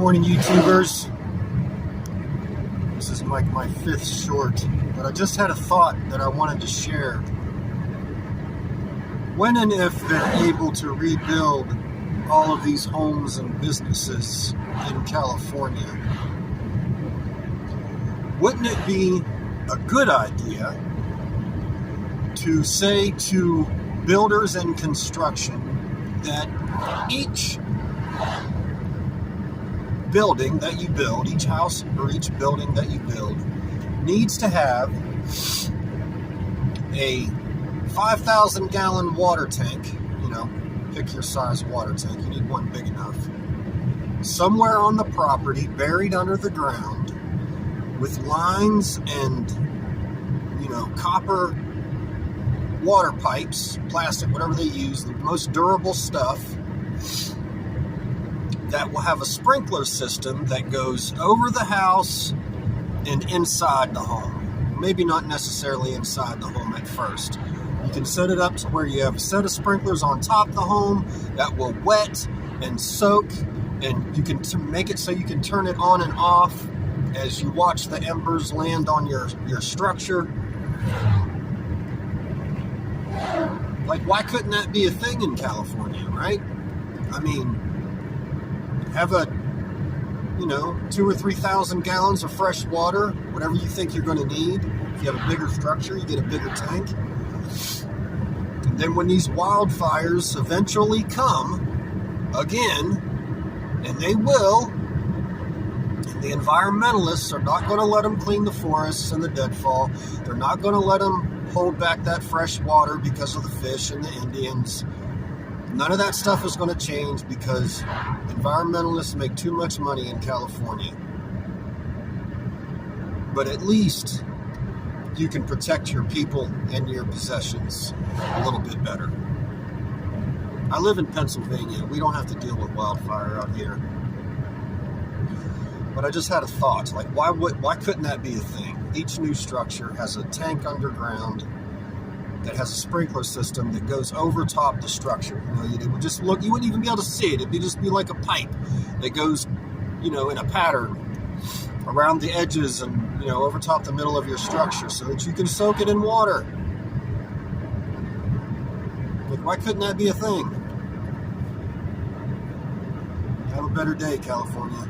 Morning, YouTubers. This is like my fifth short, but I just had a thought that I wanted to share. When and if they're able to rebuild all of these homes and businesses in California, wouldn't it be a good idea to say to builders and construction that each building that you build, each house or each building that you build, needs to have a 5,000 gallon water tank? Pick your size water tank. You need one big enough. Somewhere on the property, buried under the ground, with lines and, copper water pipes, plastic, whatever they use, the most durable stuff, that will have a sprinkler system that goes over the house and inside the home. Maybe not necessarily inside the home at first. You can set it up to where you have a set of sprinklers on top of the home that will wet and soak, and you can make it so you can turn it on and off as you watch the embers land on your structure. Like, why couldn't that be a thing in California, right? I mean, have a 2,000 or 3,000 gallons of fresh water, whatever you think you're going to need. If you have a bigger structure, you get a bigger tank. And then when these wildfires eventually come again, and they will, and the environmentalists are not going to let them clean the forests and the deadfall. They're not going to let them hold back that fresh water because of the fish and the Indians. None of that stuff is going to change because environmentalists make too much money in California. But at least you can protect your people and your possessions a little bit better. I live in Pennsylvania. We don't have to deal with wildfire out here. But I just had a thought. Like, why couldn't that be a thing? Each new structure has a tank underground that has a sprinkler system that goes over top the structure. It would just look, you wouldn't even be able to see it. It'd just be like a pipe that goes, in a pattern around the edges and, over top the middle of your structure so that you can soak it in water. Like, why couldn't that be a thing? Have a better day, California.